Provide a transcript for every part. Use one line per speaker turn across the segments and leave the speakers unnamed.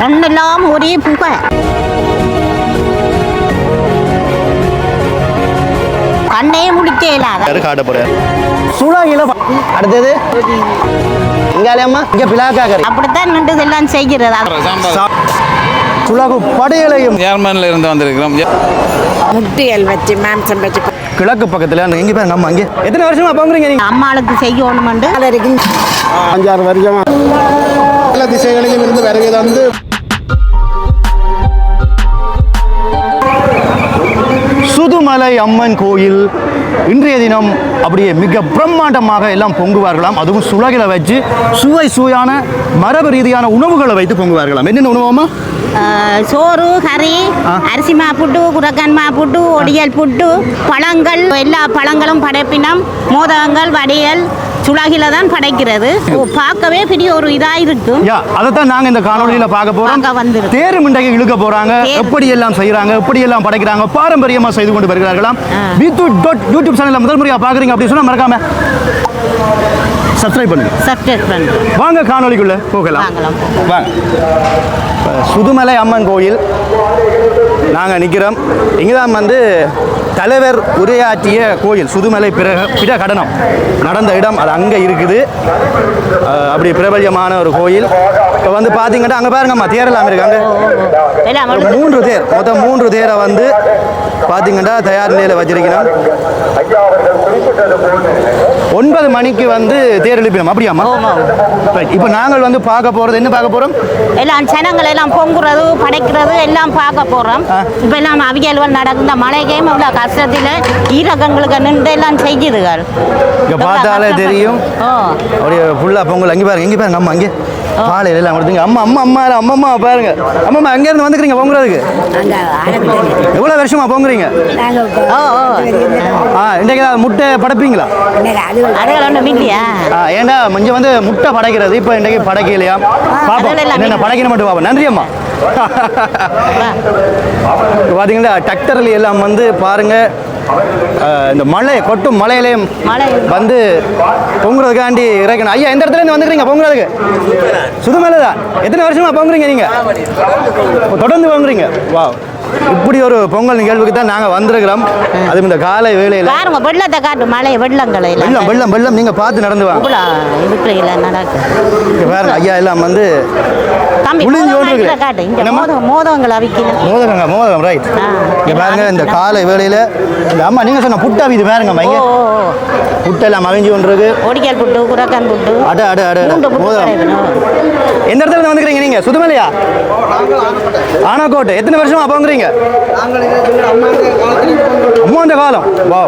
ரெண்டெல்லாம் ஒரே புகை. கண்ணே முடிக்க இல்லாத
காட்ட போறேன் சுழாகில அடுத்தது இங்காலம்மா இங்க பிளாக்கா கறி
அப்படித்தான் நின்று எல்லாம் செய்கிறதா.
சுழாகு படையலையும்
ஜெர்மனில இருந்து வந்திருக்கிறோம்.
முட்டியல் வச்சு மாம்சம் வச்சு
கிழக்கு பக்கத்துல எங்க பேர் நம்ம அங்கே எத்தனை வருஷமா போங்குறீங்க நீங்க?
அம்மாளுக்கு செய்யணுமெண்டு
5-6 வருஷமா எல்லா திசைகளிலும் இருந்து வருகை தந்து
சுதுமலை அம்மன் கோயில் இன்றைய தினம் அப்படியே மிக பிரம்மாண்டமாக எல்லாம் பொங்குவார்களாம். அதுவும் சுலகில வச்சு சுவையான மரபு ரீதியான உணவுகளை வைத்து பொங்குவார்களாம். என்னென்ன உணவுமா?
சோறு, கறி, அரிசி மாப்புட்டு, குரக்கன் மாப்புட்டு, ஒடியல் புட்டு, பழங்கள், எல்லா பழங்களும் படைப்பினம், மோதகங்கள், வடியல் சுலாகில தான் படைக்கிறது. பார்க்கவே பெரிய ஒரு இதா இருக்கு.
அதைத்தான் நாங்க இந்த காணொலியில பார்க்க போறோம். தேரு மிண்டைக்கு இழுக்க போறாங்க, எப்படி எல்லாம் செய்யறாங்க, எப்படி எல்லாம் படைக்கிறாங்க, பாரம்பரியமா செய்து கொண்டு வருகிறார்களாம். யூடியூப் சேனல்ல முதல் முறையா பாக்குறீங்க அப்படி சொன்னா மறக்காம சப்ஸ்கிரைப் பண்ணுங்க. வாங்க காணொலிக்குள்ள போகலாம். வாங்க. சுதுமலை அம்மன் கோயில் நாங்க நிக்கிறோம். இங்கதான் வந்து தலைவர் உரையாற்றிய கோயில் சுதுமலை பிரகடனம் நடந்த இடம் அது அங்கே இருக்குது. அப்படி பிரபல்யமான ஒரு கோயில். இப்போ வந்து பார்த்தீங்கன்னா அங்கே பாருங்கம்மா தேரெல்லாம் இருக்காங்க. 3 தேர் மொத்தம் 3 தேரை வந்து பார்த்தீங்கன்னா தயார் நிலையில் வச்சிருக்கிறோம். 9 மணிக்கு வந்து தேர் எழுப்பினோம். அப்படியாம்மா? இப்போ நாங்கள் வந்து பார்க்க போகிறது என்ன பார்க்க போகிறோம்?
எல்லாம் ஜனங்கள் எல்லாம் பொங்குறது படைக்கிறது எல்லாம் பார்க்க போகிறோம். இப்போ எல்லாம் அவியல்கள் நடக்குது. மழைக்கையும் இவ்வளோ கஷ்டத்தில் ஈரகங்களுக்கு நின்று எல்லாம் செய்யுதுகள்.
இங்கே பார்த்தாலே தெரியும். அப்படியே ஃபுல்லாக பொங்கல். அங்கே பாருங்க நம்ம அங்கே பாலையில் எல்லாம் கொடுத்துங்க. அம்மா பாருங்க. அம்மா அங்கேருந்து வந்துக்கிறீங்க பொங்குறதுக்கு எவ்வளோ வருஷமா பொங்குறீங்க? இன்றைக்கு முட்டை படைப்பீங்களா? ஏன்னா கொஞ்சம் வந்து முட்டை படைக்கிறது இப்போ இன்றைக்கு படைக்கலையா? பாப்போம் என்ன படைக்கணும் மட்டும் பாப்போம். நன்றி அம்மா. பார்த்தீங்களா டிராக்டர்ல எல்லாம் வந்து பாருங்க இந்த மழை கொட்டும் மழையிலையும் வந்து பொங்குறதுக்காண்டி இறக்கணும். ஐயா எந்த இடத்துல இருந்து வந்துக்கிறீங்க பொங்குறதுக்கு? சுதுமலை தான். எத்தனை வருஷமா பொங்குறீங்க நீங்க? தொடர்ந்து பொங்குறீங்க. வா, இப்படி ஒரு பொங்கல் நிகழ்வுக்கு தான் நாங்கள் வந்திருக்கிறோம். அது இந்த காலை வேளையில்
வெள்ளத்தை காட்டு மழை வெள்ளங்களை
வெள்ளம் நீங்கள் பார்த்து நடந்து வாங்க. பாருங்க ஐயா எல்லாம் வந்து மோதகம் ரைட். இங்கே பாருங்க இந்த காலை வேளையில் இந்த அம்மா நீங்கள் சொன்ன புட்டா இது பாருங்கம்மா. இங்கே புட்டெல்லாம் மகிழ்ச்சி ஒன்று இருக்கு.
ஒடிக்கல் புட்டு, குரக்கன் புட்டு.
மோதகம். எந்த இடத்துல இருந்து வந்துக்கிறீங்க நீங்க? சுதுமலையா? ஆனாக்கோட்டை. எத்தனை வருஷமா போங்குறீங்க? அம்மா அந்த காலம். வா,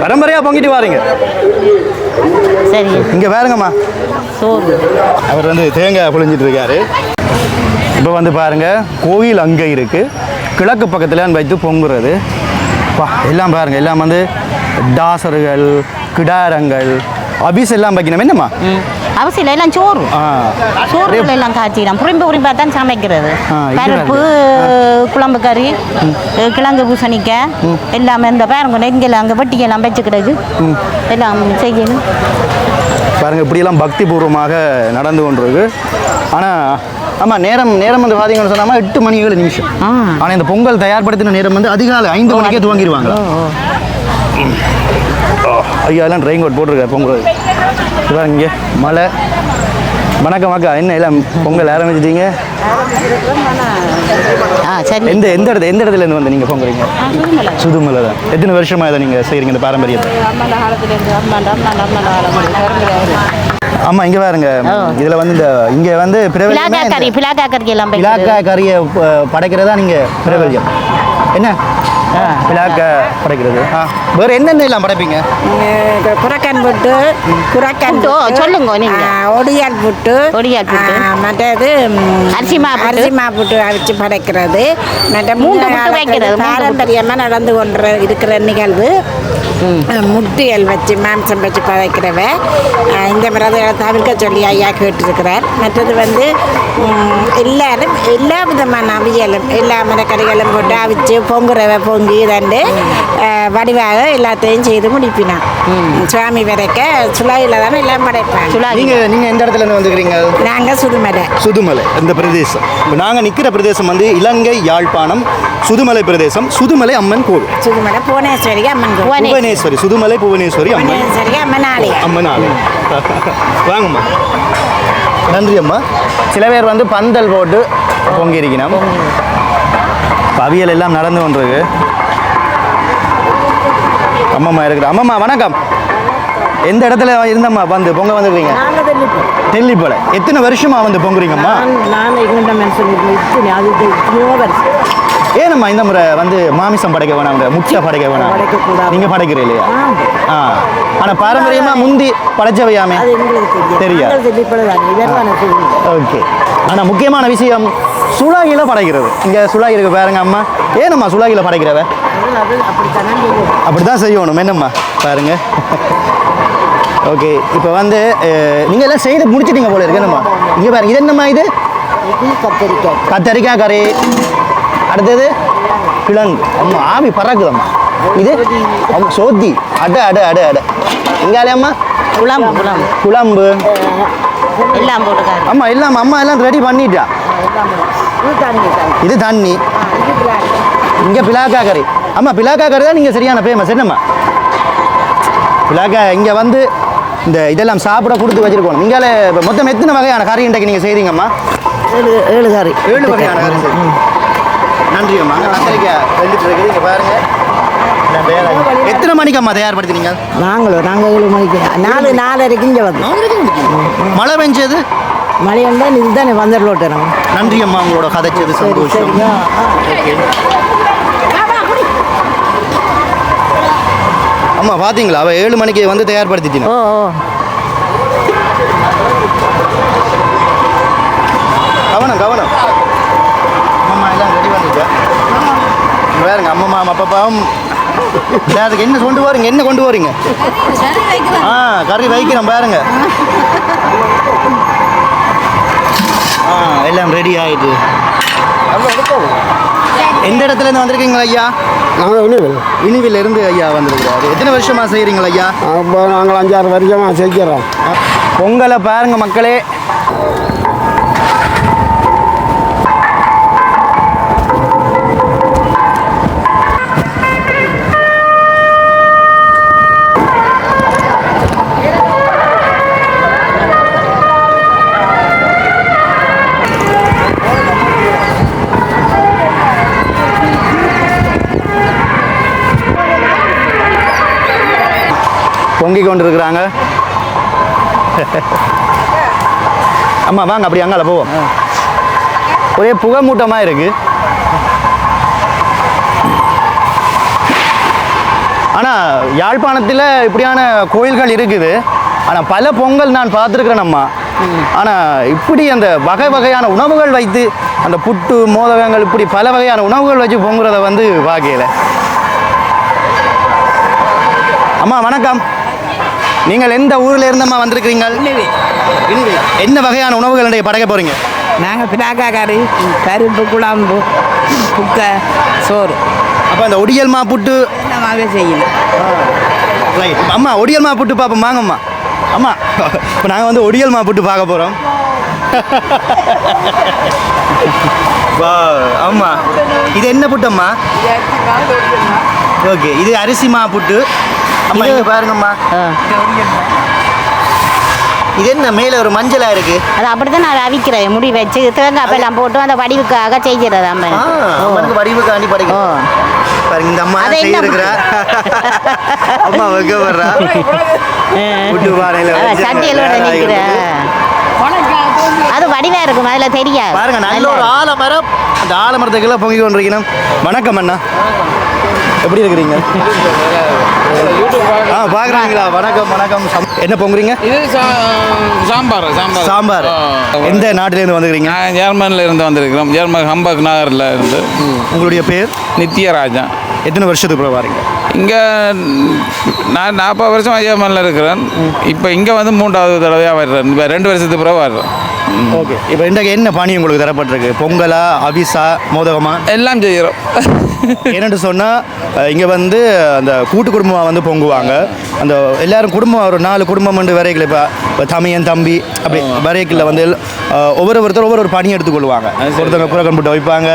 பரம்பரையா பொங்கிட்டு வாரீங்க.
சரி
இங்க பாருங்கம்மா. அவர் வந்து தேங்காய் புழிஞ்சிட்டு இருக்காரு. இப்போ வந்து பாருங்க கோயில் அங்கே இருக்கு. கிழக்கு பக்கத்துல வைத்து பொங்குறது. எல்லாம் பாருங்க எல்லாம் வந்து தாசர்கள், கிடாரங்கள், அபிஸ் எல்லாம் வைக்கணும். என்னம்மா
அவசியம் எல்லாம் சோறு எல்லாம் காய்ச்சிடும். புரிம்பா தான் சமைக்கிறது. பருப்பு, குழம்பு கறி, கிழங்கு பூசணிக்காய் எல்லாமே இந்த பாருங்க நெஞ்சல் அங்கே வெட்டிக்கெல்லாம் வச்சுக்கிடக்கு எல்லாம் செய்யணும்.
பாருங்க இப்படியெல்லாம் பக்தி பூர்வமாக நடந்து கொண்டிருக்கு. ஆனால் ஆமாம் நேரம் வந்து பார்த்தீங்கன்னு சொன்னாமல் 8 மணி 7 நிமிஷம். ஆனால் இந்த பொங்கல் தயார்படுத்தின நேரம் வந்து அதிகாலை 5 மணிக்கே துவங்கிடுவாங்க. ஐயா எல்லாம் ரெயின் கோட் போட்டிருக்காரு பொங்கல். இதான் இங்கே மழை. வணக்கம் அக்கா, என்ன எல்லாம் பொங்கல் ஆரம்பிச்சிட்டீங்க? எந்த இடத்துல இருந்து வந்து நீங்கள் பொங்குறீங்க? சுதுமலை தான். எத்தனை வருஷமா இதை நீங்கள் செய்கிறீங்க இந்த பாரம்பரியத்தை? ஆமா இங்க பாருங்க. இதுல வந்து இந்த இங்க வந்து பிளாக்கா கறியை படைக்கிறதா நீங்க பிரபல்யம். என்ன பிளாக்க படைக்கிறது? வேற என்னென்ன எல்லாம் படைப்பீங்க?
குரக்கன் புட்டு,
சொல்லுங்க நீங்க.
ஒடியால் புட்டு, மற்றது அரிசி மாப்புட்டு அரிசி படைக்கிறது. பாரம்பரியமாக நடந்து கொண்டு இருக்கிற நிகழ்வு முட்டியல் வச்சு மாம்சம் வச்சு படைக்கிறவ. இந்த மாதிரி தவிர்க்க சொல்லி ஐயா கேட்டிருக்கிறார். மற்றது வந்து எல்லாரும் எல்லா விதமான அவியலும் எல்லா மரக்கறிகளும் போட்டு அவிச்சு பொங்குறவை பொங்கி இதண்டு வடிவாக எல்லாத்தையும் செய்து முடிப்பினான். சுவாமி வரைக்க சுலாயில் தானே எல்லாம் படைப்பாங்க.
நீங்கள் எந்த இடத்துல இருந்து வந்துக்கிறீங்க?
நாங்கள் சுதுமலை.
சுதுமலை இந்த பிரதேசம். இப்போ நாங்கள் நிற்கிற பிரதேசம் வந்து இலங்கை யாழ்ப்பாணம் சுதுமலை பிரதேசம். சுதுமலை அம்மன் கோவில்.
சுதுமலை புவனேஸ்வரி அம்மன் கோவில்.
புவனேஸ்வரி சுதுமலை புவனேஸ்வரி அம்மன்.
புவனேஸ்வரி அம்மன் ஆலயம்.
அம்மன் ஆலயம். வாங்கம்மா. நன்றி அம்மா. சில பேர் வந்து பந்தல் போட்டு பொங்கியிருக்கணும். அவியல் எல்லாம் நடந்து கொண்டிருக்கு. அம்மம்மா இருக்கிற அம்மம்மா வணக்கம். எந்த இடத்துல இருந்தம்மா வந்து பொங்க வந்துருக்கீங்க? தெல்லிப்பளை. எத்தனை வருஷமா வந்து பொங்குறீங்கம்மா? ஏனம்மா இந்த முறை வந்து மாமிசம் படைக்க வேணாம், முட்டை படைக்க வேணாம், நீங்க படைக்கிற இல்லையா? ஆனா பாரம்பரியமா முந்தி படைச்சவையாமே தெரியாது. ஓகே. ஆனா முக்கியமான விஷயம் சுலாகில படைக்கிறது. இங்க சுலாகி இருக்கு பாருங்க அம்மா. ஏனம்மா சுலாகில படைக்கிறவ? அப்படிதான் செய்யணும். என்னம்மா பாருங்க. ஓகே. இப்போ வந்து நீங்கள் எல்லாம் செய்து முடிச்சிட்டீங்க போல இருக்கு. என்னம்மா இங்கே பாருங்க. இது என்னம்மா? இது கத்தரிக்காய் கறி. அடுத்தது கிழங்கு. அம்மா ஆவி பறக்குதம்மா. இது சோத்தி. அட இங்காலே அம்மா குழம்பு
எல்லாம் போட்டுக்காரு.
அம்மா எல்லாம் அம்மா எல்லாம் ரெடி பண்ணிட்டா. இது தண்ணி. இங்கே பிலாக்கா கறி. அம்மா பிலாக்கா கறி தான் நீங்கள் சரியான ஃபேமஸ். என்னம்மா பிலாக்கா இங்கே வந்து இந்த இதெல்லாம் சாப்பிட கொடுத்து வச்சிருக்கணும். இங்கால மொத்தம் எத்தனை வகையான கறி இன்றைக்கு நீங்கள் செய்கிறீங்கம்மா?
7 கறி.
7 வகையான கறி செய்யுங்க. நன்றி அம்மா. கத்திரிக்காய் வெந்துட்டு இருக்குது. இங்கே பாருங்க. எத்தனை மணிக்கு அம்மா தயார்படுத்தினீங்க?
நாங்கள் 7 மணிக்கு 4:30 இங்கே வந்து.
மழை பெஞ்சது?
மழை வந்தால் இதுதானே வந்துடலோட்டுறோம்.
நன்றி அம்மா, உங்களோட கதைச்சது சந்தோஷம். அம்மா பார்த்தீங்களா, அவள் 7 மணிக்கு வந்து தயார்படுத்திட்டீங்க. கவனம். அம்மா எல்லாம் ரெடி பண்ணிட்டா பாருங்க. அம்மம்மா அப்பப்பாவும் அதுக்கு என்ன கொண்டு போறீங்க? என்ன கொண்டு போறீங்க? கறி வைக்கிறோம் பாருங்க. எல்லாம் ரெடி ஆயிடுது. எந்த இடத்துல இருந்து வந்திருக்கீங்களா ஐயா?
நாங்கள்
இனிவில் இருந்து ஐயா வந்திருக்கிறாரு. எத்தனை வருஷமா செய்கிறீங்களா ஐயா?
நாங்கள் 5-6 வருஷமாக செய்கிறோம்.
பொங்கலை பாருங்க மக்களே. பொங்கி கொண்டு இருக்கிறாங்க. அம்மா வாங்க அப்படி அங்கால போவோம். ஒரே புகை மூட்டமாக இருக்கு. ஆனால் யாழ்ப்பாணத்தில் இப்படியான கோயில்கள் இருக்குது. ஆனால் பல பொங்கல் நான் பார்த்துருக்குறேன் அம்மா. ஆனால் இப்படி அந்த வகை வகையான உணவுகள் வைத்து அந்த புட்டு மோதகங்கள் இப்படி பல வகையான உணவுகள் வச்சு பொங்குறத வந்து பார்க்கல. அம்மா வணக்கம். நீங்கள் எந்த ஊரில் இருந்தம்மா வந்திருக்கிறீங்க? என்ன வகையான உணவுகள் படைக்க போகிறீங்க?
நாங்கள் பிலாக்கா கறி, பருப்பு, குழம்பு, புக்கை, சோறு.
அப்போ அந்த ஒடியல் மா புட்டு
என்னமாவே செய்யணும்.
ரைட் அம்மா. ஒடியல் மா புட்டு பார்ப்போம் வாங்கம்மா. அம்மா இப்போ நாங்கள் வந்து ஒடியல் மா புட்டு பார்க்க போகிறோம். வா அம்மா, இது என்ன புட்டம்மா? ஓகே, இது அரிசி மா புட்டு. அம்மா இங்கே பாருங்கம்மா. இது என்ன மேலே ஒரு மஞ்சளாக இருக்கு?
அது அப்படிதான் நான் அவிக்கிறேன். முடி வச்சு தேங்காய் எல்லாம் போட்டு அந்த வடிவுக்காக செய்கிறது.
அம்மனுக்கு வடிவுக்காண்டி படைக்கும். பாருங்க இந்த அம்மா செய்யிருக்கிறா. அம்மா வைக்க வர்றா. புட்டு பானையில்
சட்டியலோட நிற்கிறேன். அது வடிவா இருக்கும், அதில் தெரியாது.
பாருங்க நல்ல ஒரு ஆலமரம். அந்த ஆலமரத்துக்கெல்லாம் பொங்கி கொண்டிருக்கணும். வணக்கம் அண்ணா, எப்படி இருக்கிறீங்க? பார்க்குறீங்களா? வணக்கம் வணக்கம். என்ன பொங்குறீங்க?
இது சாம்பார்.
சாம்பார். எந்த நாட்டிலேருந்து வந்துக்கிறீங்க?
நான் ஜெர்மனில் இருந்து வந்திருக்கிறோம். ஜெர்மன் ஹம்பர்க் நகரில் இருந்து.
உங்களுடைய பேர்?
நித்யராஜா.
எத்தனை வருஷத்துக்கு அப்புறம் வரீங்க
இங்கே? நான் 40 வருஷம் ஜெர்மனில் இருக்கிறேன். இப்போ இங்கே வந்து 3வது தடவையாக வர்றேன். 2 வருஷத்துக்கு பிறகு வர்றேன்.
ஓகே. இப்போ இன்றைக்கு என்ன பானி உங்களுக்கு தரப்பட்டிருக்கு? பொங்கலா, அவிசா, மோதகமா?
எல்லாம் செய்கிறோம்.
என்னென்னு சொன்னால் இங்கே வந்து அந்த கூட்டு குடும்பமாக வந்து பொங்குவாங்க. அந்த எல்லாரும் குடும்பம் ஒரு 4 குடும்பம் வந்து வரைக்கல. இப்போ தமையன் தம்பி அப்படி வரைக்கல வந்து ஒவ்வொருத்தரும் ஒவ்வொரு பணி எடுத்துக்கொள்வாங்க. ஒருத்தவங்க புறக்கன் போட்டு வைப்பாங்க,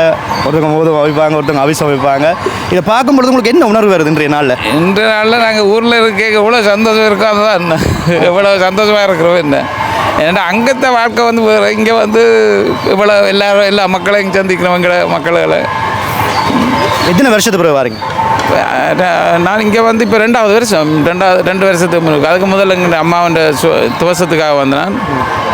ஒருத்தவங்க மோதகம் வைப்பாங்க, ஒருத்தவங்க அவிசம் வைப்பாங்க. இதை பார்க்கும்பொழுது உங்களுக்கு என்ன உணர்வு வருது இன்றைய நாளில்?
இன்றைய நாளில் நாங்கள் ஊரில் இருக்க எவ்வளோ சந்தோஷம் இருக்கோ அதுதான் என்ன, எவ்வளோ சந்தோஷமாக இருக்கிறோம் என்ன. ஏன்னா அங்கத்த வாழ்க்கை வந்து வேறு, இங்கே வந்து இவ்வளோ எல்லா மக்களையும் சந்திக்கிறவங்க மக்களை.
எத்தனை வருஷத்துக்கு பிறகு வாரீங்க?
நான் இங்கே வந்து இப்போ 2வது வருஷம், 2 வருஷத்துக்கு முன்னாடி. அதுக்கு முதல்ல எங்கள் அம்மாவோட துவசத்துக்காக வந்தேன்.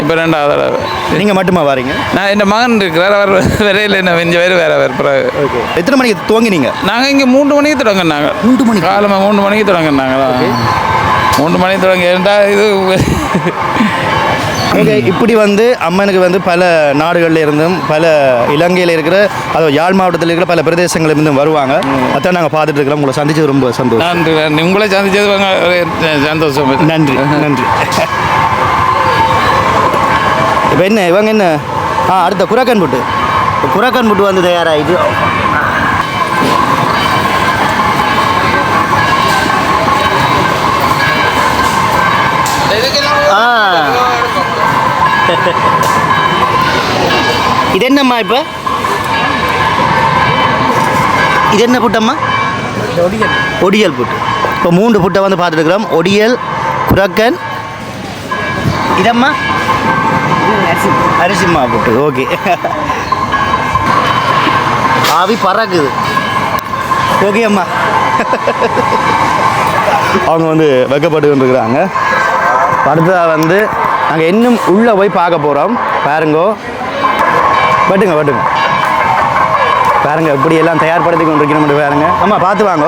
இப்போ 2வது தடவை.
நீங்கள் மட்டுமா வாரீங்க?
நான் என் மகன் இருக்கிறார், அவர் வரையில் என்ன கொஞ்சம் வேறு பிறகு.
ஓகே. எத்தனை மணிக்கு துவங்கினீங்க?
நாங்கள் இங்கே 3 மணிக்கு தொடங்கினாங்க.
3 மணிக்கு
காலமாக 3 மணிக்கு தொடங்கினாங்க. 3 மணிக்கு தொடங்கி இருந்தால் இது
ஓகே. இப்படி வந்து அம்மனுக்கு வந்து பல நாடுகளில் இருந்தும் பல இலங்கையில் இருக்கிற அதாவது யாழ் மாவட்டத்தில் இருக்கிற பல பிரதேசங்களில் இருந்தும் வருவாங்க. அதான் நாங்கள் பார்த்துட்டு இருக்கிறோம். உங்களை சந்திச்சது ரொம்ப சந்தோஷம்.
நன்றி. உங்களை சந்திச்சது சந்தோஷம்.
நன்றி நன்றி. இப்போ என்ன இவங்க என்ன அடுத்த குரக்கன் புட்டு வந்து தயாராகிது. இது என்னம்மா? இப்போ இது என்ன புட்டம்மா? ஒடியல் புட்டு. இப்போ 3 புட்டை வந்து பார்த்துருக்குறோம். ஒடியல், குரக்கன், இதம்மா அரிசிம்மா புட்டு. ஓகே. ஆவி பறக்குது. ஓகே அம்மா. அவங்க வந்து வெக்கப்பட்டு கொண்டிருக்கிறாங்க. அடுத்ததாக வந்து நாங்கள் இன்னும் உள்ளே போய் பார்க்க போகிறோம். பாருங்கோ, வெட்டுங்க பாருங்க இப்படி எல்லாம் தயார்படுத்தி கொண்டிருக்கணும். பாருங்க அம்மா, பார்த்து வாங்க.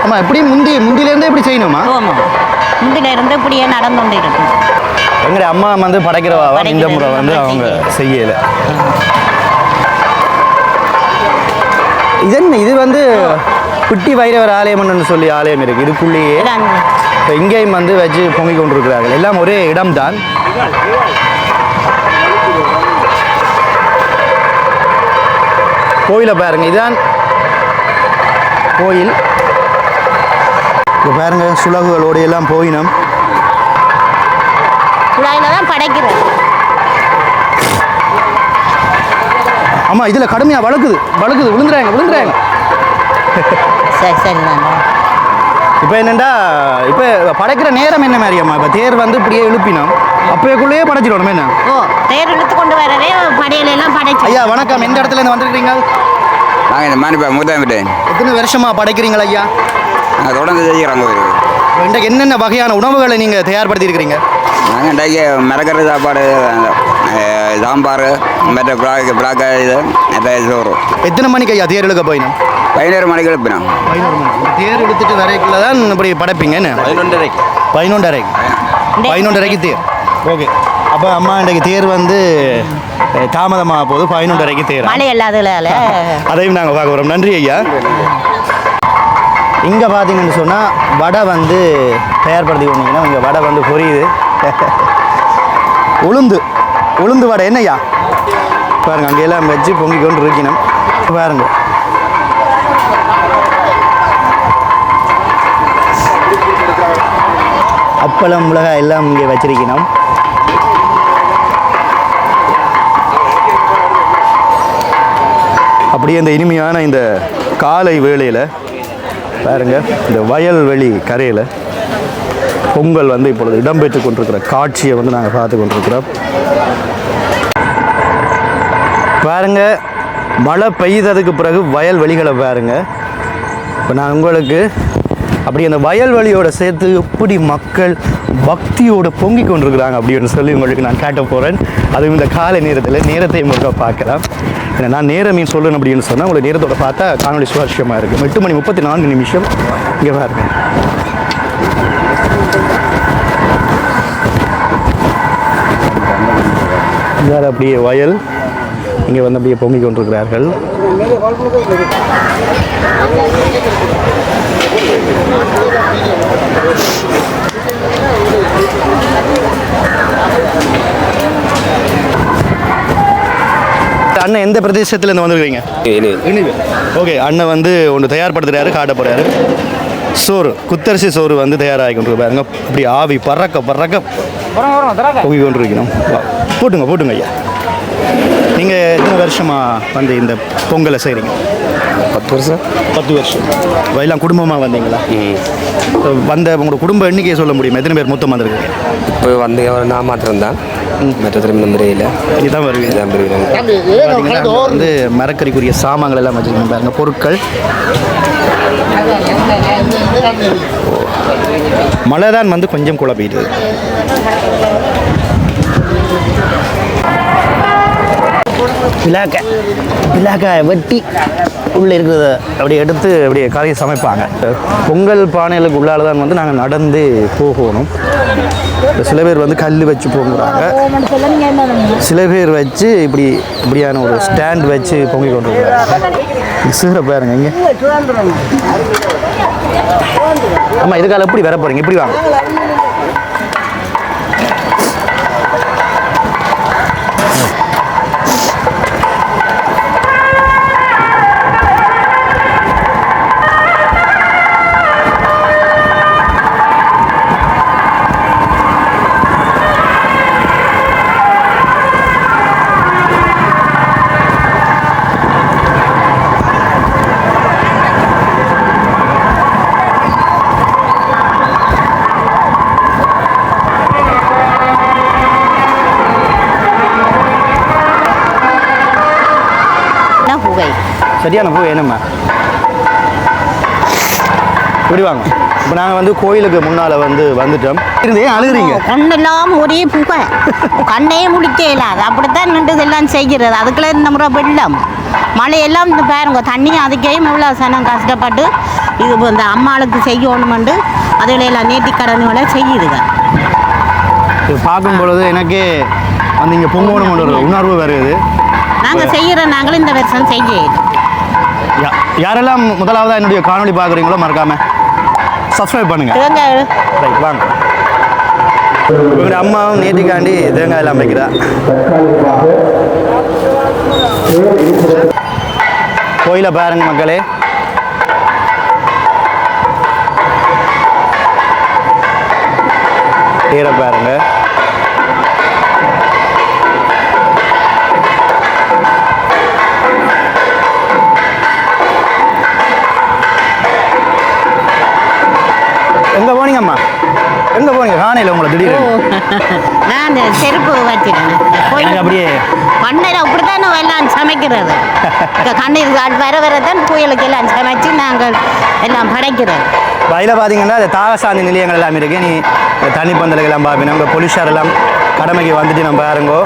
அம்மா எப்படி முந்திலேருந்தே இப்படி செய்யணுமா?
ஆமாம், முந்திலேருந்து இப்படியே நடந்துகிட்டு இருக்கும்.
எங்களுடைய அம்மா வந்து படைக்கிறவா இந்த முறை வந்து அவங்க செய்யலை. இது வந்து குட்டி வைரவர் ஆலயம்னு சொல்லி ஆலயம் இருக்குது. இதுக்குள்ளேயே இப்போ இங்கேயும் வந்து வச்சு பொங்கி கொண்டிருக்கிறார்கள். எல்லாம் ஒரே இடம்தான். கோயிலை பாருங்க, இதுதான் கோயில். இப்போ பாருங்க, சுலகுகளோடு எல்லாம் போயினோம்.
தான் படைக்கிறது.
ஆமாம், இதில் கடுமையாக வழுக்குது விழுந்துறாங்க.
சரி தாங்க.
இப்போ என்னென்னா, இப்போ படைக்கிற நேரம் என்ன மாதிரியம்மா? இப்போ தேர் வந்து இப்படியே எழுப்பினோம், அப்போக்குள்ளேயே படைச்சிடணும் என்ன?
தேர் இழுத்து கொண்டு வரவே படையிலெல்லாம் படைச்சு.
ஐயா வணக்கம், எந்த இடத்துல இருந்து வந்துருக்கீங்க?
நாங்கள் இந்த மானிப்பா மூத்தாமிட்டேன்.
எத்தனை வருஷமாக படைக்கிறீங்களா ஐயா?
நாங்கள் தொடர்ந்து செய்கிறோங்க.
இன்றைக்கு என்னென்ன வகையான உணவுகளை நீங்கள் தயார்படுத்தி இருக்கிறீங்க?
நாங்கள் இன்றைக்கு மிளகரு சாப்பாடு, சாம்பார், மற்ற பிளாக்க இது சோறு.
எத்தனை மணிக்கு ஐயா தேர் இழுக்க போயினோம்?
11 மணிக்கு எழுப்பினோம்.
11 மணி. தேர் எடுத்துட்டு வரைக்குள்ள தான் இப்படி படைப்பீங்க என்ன? 11:30 தேர். ஓகே. அப்போ அம்மா இன்றைக்கு தேர் வந்து தாமதமாக போகுது. 11:30 தேர்.
மழை இல்லாததால
அதையும் நாங்கள் பார்க்க போகிறோம். நன்றி ஐயா. இங்கே பார்த்தீங்கன்னு சொன்னால் வடை வந்து தயார்படுத்தி கொண்டீங்கன்னா இங்கே வடை வந்து பொரியுது. உளுந்து வடை என்னய்யா? பாருங்கள், அங்கெல்லாம் வச்சு பொங்கி கொண்டு இருக்கணும். பாருங்க, அப்பளம் மிளகாய் எல்லாம் இங்கே வச்சிருக்கணும். அப்படியே இந்த இனிமையான இந்த காலை வேளையில் பாருங்க, இந்த வயல்வெளி கரையில் பொங்கல் வந்து இப்பொழுது இடம்பெற்று கொண்டிருக்கிற காட்சியை வந்து நாங்கள் பார்த்து கொண்டிருக்கிறோம். பாருங்க, மழை பெய்ததுக்கு பிறகு வயல்வெளிகளை பாருங்க. இப்போ நான் உங்களுக்கு அப்படி அந்த வயல்வெளியோட சேர்த்து எப்படி மக்கள் பக்தியோடு பொங்கி கொண்டிருக்கிறாங்க அப்படின்னு சொல்லி உங்களுக்கு நான் காட்ட போகிறேன். அதுவும் இந்த காலை நேரத்தை முழுக்க பார்க்கலாம். ஏன்னா நான் நேரம் சொல்லணும் அப்படின்னு சொன்னால் உங்களுக்கு நேரத்தோட பார்த்தா காணொலி சுவாரஸ்யமாக இருக்கும். 8:34 இங்கே பாருங்க. இங்கே அப்படியே வயல், இங்கே வந்து அப்படியே பொங்கி கொண்டிருக்கிறார்கள். அண்ணன் எந்த பிரதேசத்துலேருந்து வந்துருக்கீங்க? ஓகே, அண்ணன் வந்து ஒன்று தயார்படுத்துறாரு, காட்ட போறாரு. சோறு, குத்தரிசி சோறு வந்து தயாராகி கொண்டு பாருங்க. இப்படி ஆவி பறக்க பொங்கி கொண்டு இருக்கணும். போட்டுங்க ஐயா. நீங்கள் எத்தனை வருஷமாக வந்து இந்த பொங்கலை செய்கிறீங்க?
10 வருஷம்.
10 வருஷம். எல்லாம் குடும்பமாக வந்தீங்களா? வந்த உங்களோட குடும்ப எண்ணிக்கையை சொல்ல முடியுமா? எத்தனை பேர் மொத்தம் வந்திருக்கு?
இப்போ வந்து நான் மாத்திரம்தான், மற்ற திரும்ப முறையில்
இதுதான் வருவீங்க.
இதான் வருவீங்க.
வந்து மரக்கறிக்குரிய சாமான்கள் எல்லாம் வச்சுருக்கோம் பாருங்க, பொருட்கள். மழை தான் வந்து கொஞ்சம் குழப்பிடுது. பிளாக்காய் வெட்டி உள்ளே இருக்கிறத அப்படியே எடுத்து அப்படியே கரையை சமைப்பாங்க. பொங்கல் பானைகளுக்கு உள்ளால தான் வந்து நாங்கள் நடந்து போகணும். சில பேர் வந்து கல் வச்சு போகிறாங்க, சில பேர் வச்சு இப்படியான ஒரு ஸ்டாண்ட் வச்சு பொங்கி கொண்டு போகிறாங்க. சீர பாருங்க இங்கே. ஆமாம், இதுக்கால எப்படி வர போகிறீங்க? இப்படி வாங்க. சரியான பூ வேணுமா? இப்படி வாங்க. இப்போ நாங்கள் வந்து கோயிலுக்கு முன்னால் வந்துட்டோம். இருந்தே அழுகுறீங்க.
கண்ணெல்லாம் ஒரே புகை, கண்ணையே முடிக்க இல்லாது அப்படித்தான் நின்று எல்லாம் செய்கிறது. அதுக்குள்ள இந்த முறை வெள்ளம் மழையெல்லாம் இந்த பாருங்க, தண்ணி அதுக்கையும் எவ்வளோ சனம் கஷ்டப்பட்டு இது இந்த அம்மாளுக்கு செய்யணுமெண்டு அதுகளெல்லாம் நேர்த்தி கடன்களை செய்யுதுங்க.
இது பார்க்கும் பொழுது எனக்கே வந்து இங்கே பொங்கணும் ஒரு உணர்வு வருது.
நாங்கள் செய்கிறோம், நாங்களும் இந்த வருஷம் செய்யணும்.
யாரெல்லாம் முதலாவதாக என்னுடைய காணொலி பார்க்குறீங்களோ மறக்காம சப்ஸ்கிரைப் பண்ணுங்க. ரைட், வாங்க. இவங்க அம்மாவும் நேற்றுக்காண்டி தேங்காய் எல்லாம் வைக்கிறா. கோயிலை பாருங்க மக்களே. தேரை பாருங்க. எங்கே போனீங்க அம்மா? எங்கே போனீங்க? காணையில் உங்களை திடீர்னு
நான் செருப்பு வச்சுருக்கேன்.
அப்படியே
பண்ணையில் அப்படித்தான் எல்லாம் சமைக்கிறது. கண்ணீர் வர தான் கோயிலுக்கு எல்லாம் சமைச்சு நாங்கள் எல்லாம் படைக்கிறோம்.
வயலில் பார்த்தீங்கன்னா இந்த தாகசாந்தி நிலையங்கள் எல்லாம் இருக்குது. நீ தண்ணி பந்தலுக்கு எல்லாம் பார்ப்பீங்க. நம்ம போலீஸார் எல்லாம் கடமைக்கு வந்துட்டு நம்ம பாருங்கோ.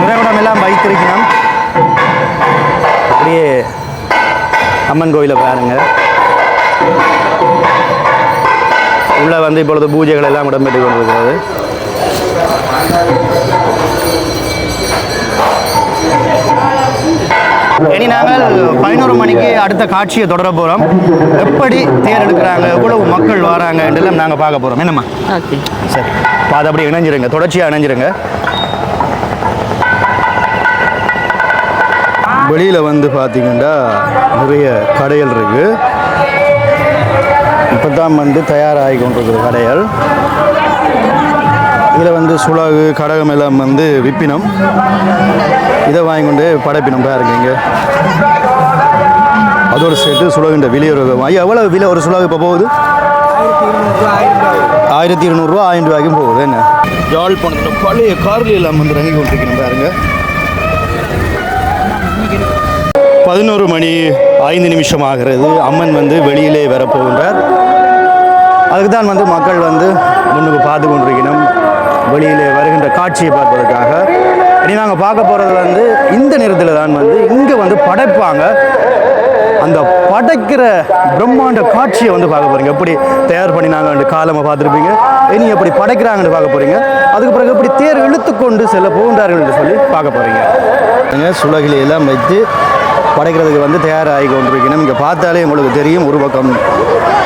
நிறைவிடம் எல்லாம் வைத்திருக்கணும். அப்படியே அம்மன் கோயிலை பாருங்க. உள்ள வந்து இப்பொழுது பூஜைகள் எல்லாம் இடம்பெற்று கொண்டிருக்கிறது. இனி நாங்கள் 11 மணிக்கு அடுத்த காட்சியை தொடர போகிறோம். எப்படி தேர் எடுக்கிறாங்க, எவ்வளவு மக்கள் வராங்க என்றெல்லாம் நாங்கள் பார்க்க போகிறோம். என்னம்மா?
ஓகே,
சரி. அது அப்படியே இணைஞ்சிருங்க, தொடர்ச்சியாக இணைஞ்சிருங்க. வெளியில் வந்து பார்த்தீங்கன்னா நிறைய கடைகள் இருக்குது. இப்போ தான் வந்து தயாராகி கொண்டிருக்கிற கடைகள். இதில் வந்து சுளகு கடகம் எல்லாம் வந்து விற்பினம். இதை வாங்கி கொண்டு படைப்பினம் பாருங்க. இங்கே அதோடு சேர்த்து சுளகுன்ற விலையுறவு. ஐயா, எவ்வளோ விலை ஒரு சுளகு இப்போ போகுது? 1200 ரூபா, 1000 ரூபாய்க்கும் போகுது. என்ன யாழ்ப்பாணத்தில் பழைய காரில் எல்லாம் வந்து இறங்கி கொண்டிருக்கணும் பாருங்க. 11 மணி 5 நிமிஷம் ஆகிறது. அம்மன் வந்து வெளியிலே வரப்போகின்றார். அதுக்கு தான் வந்து மக்கள் வந்து முன்னுக்கு பார்த்து கொண்டிருக்கணும், வெளியிலே வருகின்ற காட்சியை பார்ப்பதற்காக. இனி நாங்கள் பார்க்க போகிறது வந்து இந்த நேரத்தில் தான் வந்து இங்கே வந்து படைப்பாங்க. அந்த படைக்கிற பிரம்மாண்ட காட்சியை வந்து பார்க்க போகிறீங்க. எப்படி தயார் பண்ணி நாங்கள் காலமாக பார்த்துருப்பீங்க. இனி எப்படி படைக்கிறாங்கன்னு பார்க்க போகிறீங்க. அதுக்கு பிறகு எப்படி தேர் இழுத்து கொண்டு செல்ல போகின்றார்கள் என்று சொல்லி பார்க்க போகிறீங்க. சுலகிலை எல்லாம் வைத்து படைக்கிறதுக்கு வந்து தயாராகி கொண்டிருக்கணும். இங்கே பார்த்தாலே உங்களுக்கு தெரியும், ஒரு பக்கம்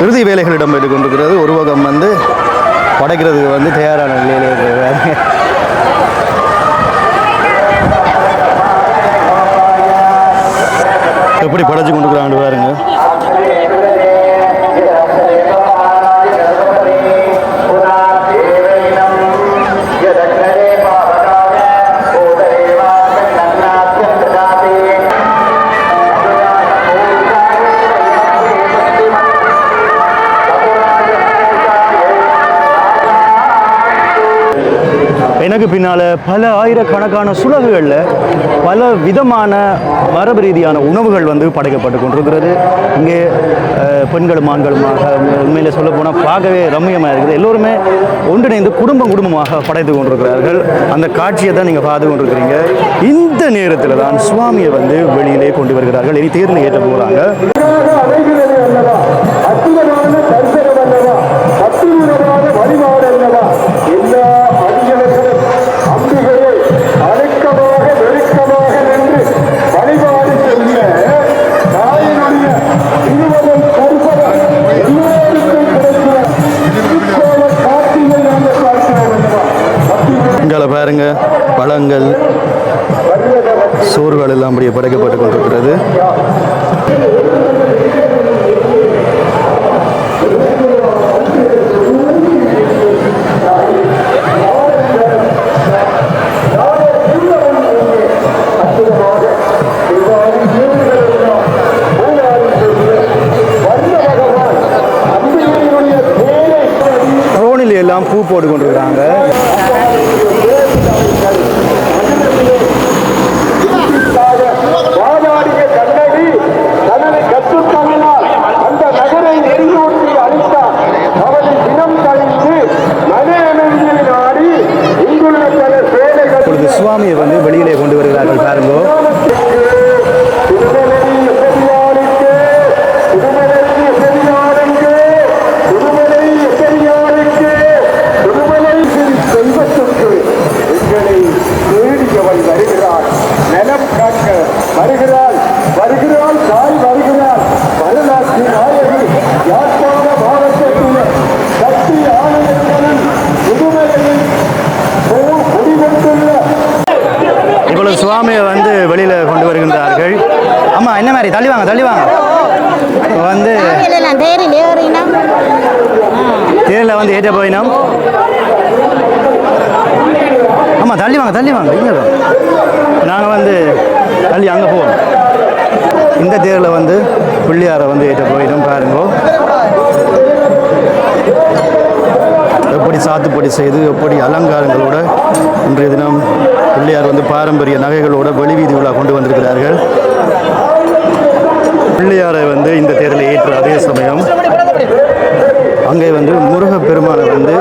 இறுதி வேலைகள் இடம்பெற்று கொண்டிருக்கிறது, ஒரு பக்கம் வந்து படைக்கிறதுக்கு வந்து தயாரான நிலையில் இருக்கிறாங்க. எப்படி படைச்சு கொண்டிருக்கிறாங்க பாருங்க. எனக்கு பின்னால் பல ஆயிரக்கணக்கான சுலகுகளில் பல விதமான மரபு ரீதியான உணவுகள் வந்து படைக்கப்பட்டு கொண்டிருக்கிறது. இங்கே பெண்களும் ஆண்களுமாக உண்மையிலே சொல்ல போனால் பார்க்கவே ரம்மியமாக இருக்குது. எல்லோருமே ஒன்றிணைந்து குடும்பமாக படைத்து கொண்டிருக்கிறார்கள். அந்த காட்சியை தான் நீங்கள் பார்த்து கொண்டிருக்கிறீங்க. இந்த நேரத்தில் தான் சுவாமியை வந்து வெளியிலே கொண்டு வருகிறார்கள். இனி தேரில் ஏற்ற போகிறாங்க. பாருங்க, பழங்கள் சோறுகள் எல்லாம் அப்படியே படைக்கப்பட்டு கொண்டிருக்கிறது. ரோனில் எல்லாம் பூ போட்டு கொண்டிருக்கிறாங்க. சுவாமியை வந்து வெளியிலே கொண்டு வருகிறார்கள். பாருங்க, சுவாமியை வந்து வெளியில் கொண்டு வருகின்றார்கள். அம்மா என்ன மாதிரி தள்ளி வாங்க வந்து தேரில் வந்து ஏற்ற போயினோம். அம்மா தள்ளி வாங்க இங்கே நாங்கள் வந்து தள்ளி அங்கே போவோம். இந்த தேரில் வந்து பிள்ளையாரை வந்து ஏற்ற போயினோம். பாருங்க எப்படி சாத்துப்படி செய்து எப்படி அலங்காரங்களோட இன்றைய தினம் பிள்ளையார் வந்து பாரம்பரிய நகைகளோட வெளிவீதி விழா கொண்டு வந்திருக்கிறார்கள். பிள்ளையாரை வந்து இந்த தேரில் ஏற்ற அதே சமயம் அங்கே வந்து முருகப்பெருமானை வந்து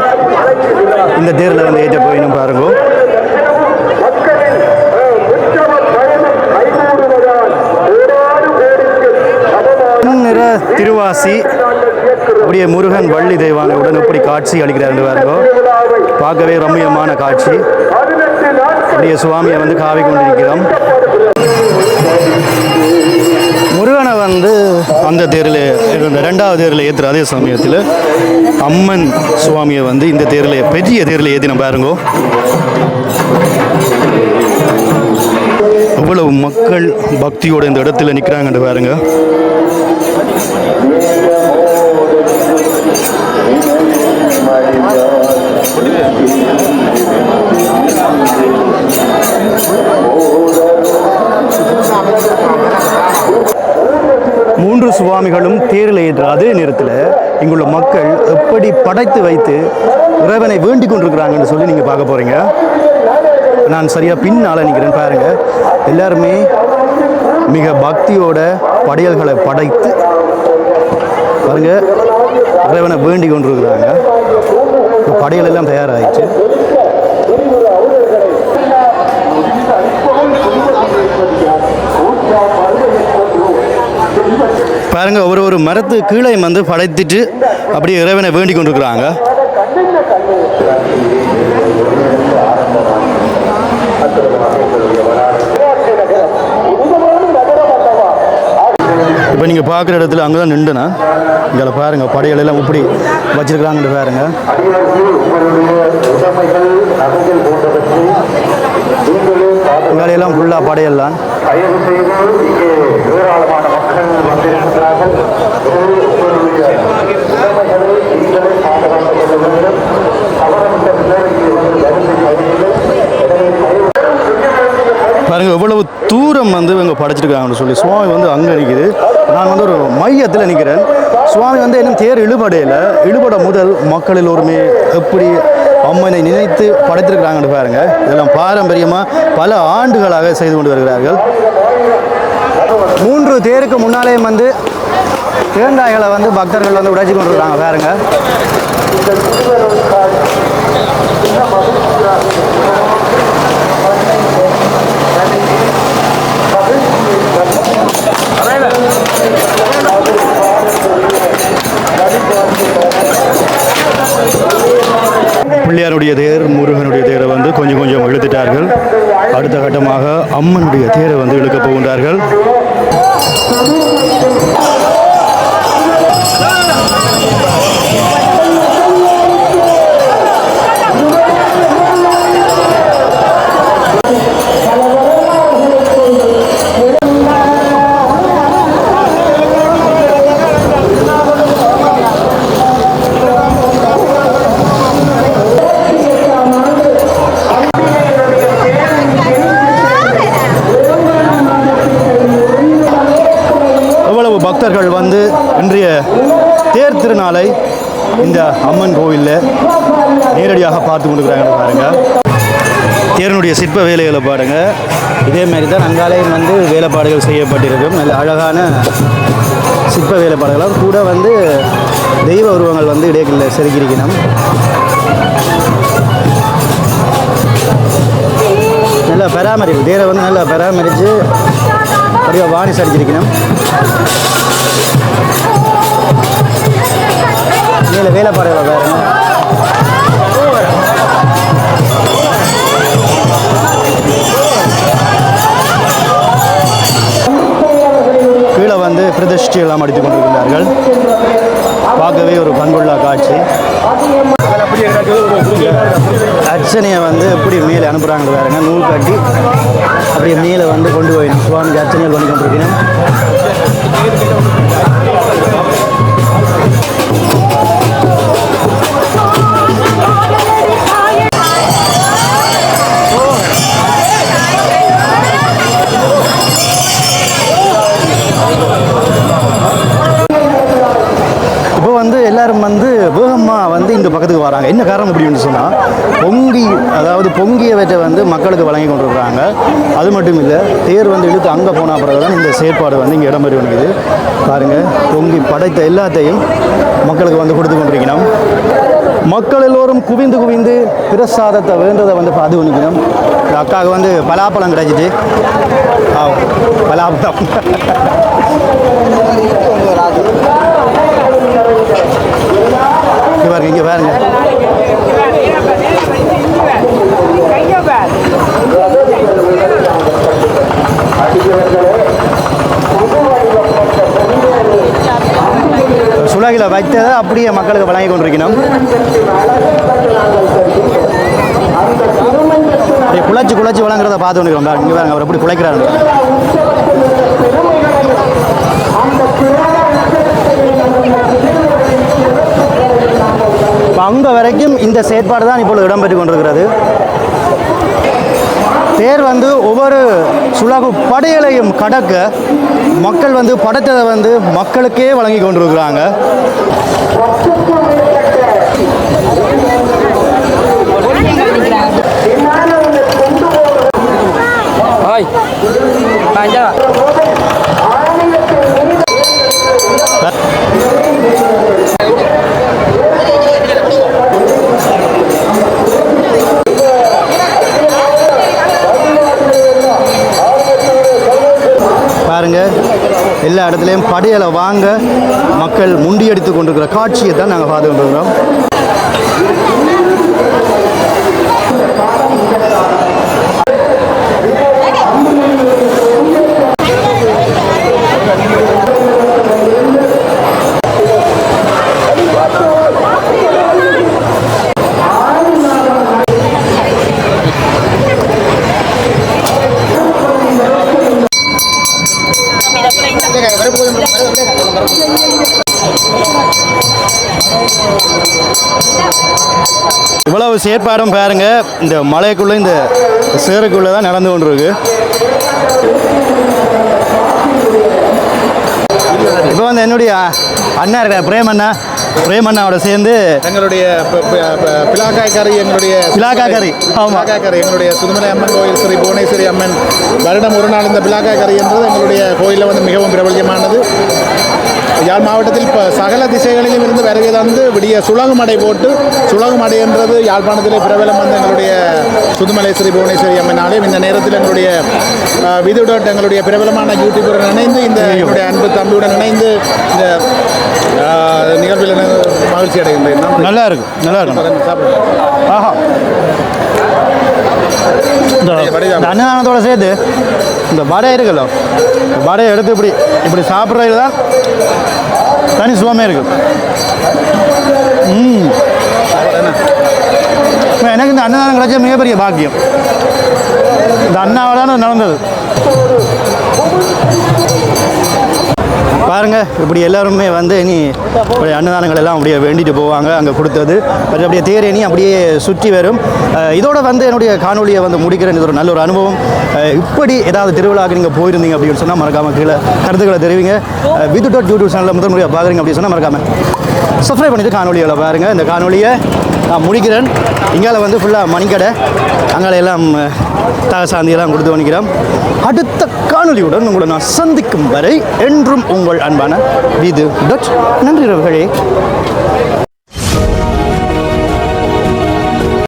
இந்த தேரில் வந்து ஏற்ற போயினும். பாருங்க, நிற திருவாசி அப்படியே முருகன் வள்ளி தெய்வானையுடன் எப்படி காட்சி அளிக்கிறார் என்று பாருங்க. பார்க்கவே ரம்மியமான காட்சி. அப்படியே சுவாமியை வந்து காவி கொண்டிருக்கிறோம். முருகனை வந்து அந்த தேரில் இருந்த 2வது தேரில் ஏற்றுற அதே சமயத்தில் அம்மன் சுவாமியை வந்து இந்த தேரில் பெரிய தேரில் ஏற்றின பாருங்க. அவ்வளவு மக்கள் பக்தியோடு இந்த இடத்துல நிற்கிறாங்கன்னு பாருங்க. மூன்று சுவாமிகளும் தேரில் ஏற்ற அதே நேரத்தில் இங்குள்ள மக்கள் எப்படி படைத்து வைத்து இறைவனை வேண்டிக் கொண்டிருக்கிறாங்கன்னு சொல்லி நீங்கள் பார்க்க போகிறீங்க. நான் சரியாக பின்னால் நிற்கிறேன் பாருங்கள். எல்லாருமே மிக பக்தியோட படையல்களை படைத்து பாருங்க இறைவனை வேண்டிக் கொண்டிருக்கிறாங்க. இப்போ படையல் எல்லாம் தயாராகிடுச்சு. பாருங்க ஒரு மரத்து கீழே வந்து படைத்துட்டு அப்படியே இறைவனை வேண்டிக் கொண்டிருக்கிறாங்க. இப்போ நீங்கள் பார்க்குற இடத்துல அங்கே தான் நின்றுனா இங்கே பாருங்கள் படைகள் எல்லாம் இப்படி வச்சிருக்கிறாங்கன்னு பாருங்க. இங்கெல்லாம் ஃபுல்லாக படையெல்லாம் பாருங்க எவ்வளவு தூரம் வந்து இவங்க படைச்சிருக்காங்கன்னு சொல்லி. சுவாமி வந்து அங்கே நிற்குது, நான் வந்து ஒரு மையத்தில் நிற்கிறேன். சுவாமி வந்து இன்னும் தேர் இழுபட முதல் மக்கள் எல்லோருமே எப்படி அம்மனை நினைத்து படைத்திருக்கிறாங்கன்னு பாருங்க. இதெல்லாம் பாரம்பரியமாக பல ஆண்டுகளாக செய்து கொண்டு வருகிறார்கள். 3 தேருக்கு முன்னாலேயும் வந்து தேங்காய்களை வந்து பக்தர்கள் வந்து உடைச்சி கொண்டு இருக்காங்க பாருங்க. பிள்ளையாருடைய தேர், முருகனுடைய தேரை வந்து கொஞ்சம் இழுத்துட்டார்கள். அடுத்த கட்டமாக அம்மனுடைய தேரை வந்து இழுக்கப் போகின்றார்கள். பக்தர்கள் வந்து இன்றைய தேர் திருநாளை இந்த அம்மன் கோவிலில் நேரடியாக பார்த்து கொண்டிருக்கிறாங்க பாருங்க. தேரனுடைய சிற்ப வேலைகளை பாருங்க. இதே மாதிரி தான் அங்காலயம் வந்து வேலைப்பாடுகள் செய்யப்பட்டிருக்கும். நல்ல அழகான சிற்ப வேலைப்பாடுகளாக கூட வந்து தெய்வ உருவங்கள் வந்து இடைகளில் செதுக்கியிருக்கணும். நல்லா பராமரிப்பு, தேரை வந்து நல்லா பராமரித்து அப்படியே வாணிஸ் அடிச்சிருக்கணும். மேலே வேலைப்பாடுகளை பாருங்க. கீழே வந்து பிரதிஷ்டை எல்லாம் அடித்துக் கொண்டிருக்கிறார்கள். பார்க்கவே ஒரு பண்புள்ள காட்சி. அர்ச்சனையை வந்து எப்படி மேலே அனுப்புகிறாங்க பாருங்க. நூல் கட்டி அப்படியே மேலே வந்து கொண்டு போயிடும். சுவாமிக்கு அர்ச்சனைகள் பண்ணி கொண்டிருக்கணும். இப்போ வந்து எல்லாரும் வந்து வேகமாக வந்து இந்த பக்கத்துக்கு வராங்க. என்ன காரணம் அப்படின்னு சொன்னால் பொங்கியவற்றை வந்து மக்களுக்கு வழங்கி கொண்டிருக்கிறாங்க. அது மட்டும் இல்லை, தேர் வந்து இழுத்து அங்கே போன பிறகு தான் இந்த செயற்பாடு வந்து இங்கே இடம்பெற்று வருகிறது. பாருங்கள், பொங்கி படைத்த எல்லாத்தையும் மக்களுக்கு வந்து கொடுத்து கொண்டிருக்கணும். மக்கள் எல்லோரும் குவிந்து பிரசாதத்தை வேண்டதை வந்து பார்த்து கொண்டிருக்கணும். இந்த அக்காவுக்கு வந்து பலாப்பழம் கிடைச்சிட்டு பலாப்பழம் இங்கே பாருங்க. சுலகில் வைத்ததை அப்படியே மக்களுக்கு வழங்கி கொண்டிருக்கணும். அப்படியே குழைச்சி வழங்குறத பார்த்து கொண்டிருக்கோம். இங்கே பாருங்க, அவர் எப்படி குழைக்கிறாரு. அங்கே வரைக்கும் இந்த செயற்பாடு தான் இப்பொழுது இடம்பெற்று கொண்டிருக்கிறது. தேர் வந்து ஒவ்வொரு சுலகு படையலையும் கடக்க மக்கள் வந்து படைத்ததை வந்து மக்களுக்கே வழங்கி கொண்டிருக்கிறாங்க. பாருங்க, எல்லா இடத்துலையும் படையலை வாங்க மக்கள் முண்டியடித்து கொண்டிருக்கிற காட்சியை தான் நாங்கள் பார்த்து கொண்டிருக்கிறோம். இவ்வளவு செயற்பாடும் பாருங்க, இந்த மலைக்குள்ளே இந்த சேருக்குள்ளே தான் நடந்து கொண்டிருக்கு. இப்போ வந்து என்னுடைய அண்ணா இருக்கிற பிரேமண்ணாவோட சேர்ந்து
எங்களுடைய பிலாக்காய் கறி, எங்களுடைய
பிலாக்காய் கறி,
பிலாக்காய் கறி, எங்களுடைய சுதுமலை அம்மன் கோயில் ஸ்ரீ புவனேஸ்வரி அம்மன் வருடம் ஒரு நாள் இந்த பிலாக்காய் கறி என்றது எங்களுடைய கோயிலில் வந்து மிகவும் பிரபல்யமானது. யாழ் மாவட்டத்தில் இப்போ சகல திசைகளிலும் இருந்து வருகை தந்து விடிய சுலகு மடை போட்டு, சுலகு மடை என்றது யாழ்ப்பாணத்திலே பிரபலம் வந்து எங்களுடைய சுதுமலை ஸ்ரீ புவனேஸ்வரி அம்மன் ஆலயம். இந்த நேரத்தில் எங்களுடைய விதுடன் எங்களுடைய பிரபலமான யூடியூபருடன் இணைந்து, இந்த என்னுடைய அன்பு தம்பியுடன் இணைந்து இந்த நிகழ்வில் மகிழ்ச்சி அடைகின்றேன்.
நல்லா இருக்கும், நல்லா இருக்கும். ஆஹா, இந்த அன்னதானத்தோட சேர்த்து இந்த வடை இருக்குல்ல, வடையை எடுத்து இப்படி இப்படி சாப்பிட்றது தான் தனி சுகமே இருக்கு. எனக்கு இந்த அன்னதானம் கிடைச்ச மிகப்பெரிய பாக்கியம். இந்த அண்ணாவால் தான் நடந்தது. பாருங்கள், இப்படி எல்லாருமே வந்து இனி இப்படி அன்னதானங்கள் எல்லாம் அப்படியே வேண்டிட்டு போவாங்க. அங்கே கொடுத்தது அப்படியே தேரேனி அப்படியே சுற்றி வரும். இதோட வந்து என்னுடைய காணொலியை வந்து முடிக்கிறேன். இது ஒரு நல்ல ஒரு அனுபவம். இப்படி ஏதாவது திருவிழாவுக்கு நீங்கள் போயிருந்தீங்க அப்படின்னு சொன்னால் மறக்காமல் கீழே கருத்துக்களை தெரிவிங்க. vidu.youtube சேனலில் முதல் முறையாக பார்க்குறீங்க அப்படின்னு சொன்னால் மறக்காமல் சப்ஸ்கிரைப் பண்ணிவிட்டு காணொலிகளை பாருங்கள். இந்த காணொலியை நான் முடிக்கிறேன். இங்கால வந்து ஃபுல்லாக மணிக்கடை, அங்கால எல்லாம் சாந்தியெல்லாம் கொடுத்து வணிக்கிறோம். அடுத்த காணொலியுடன் உங்களை நான் சந்திக்கும் வரை என்றும் உங்கள் அன்பான விது. நன்றி.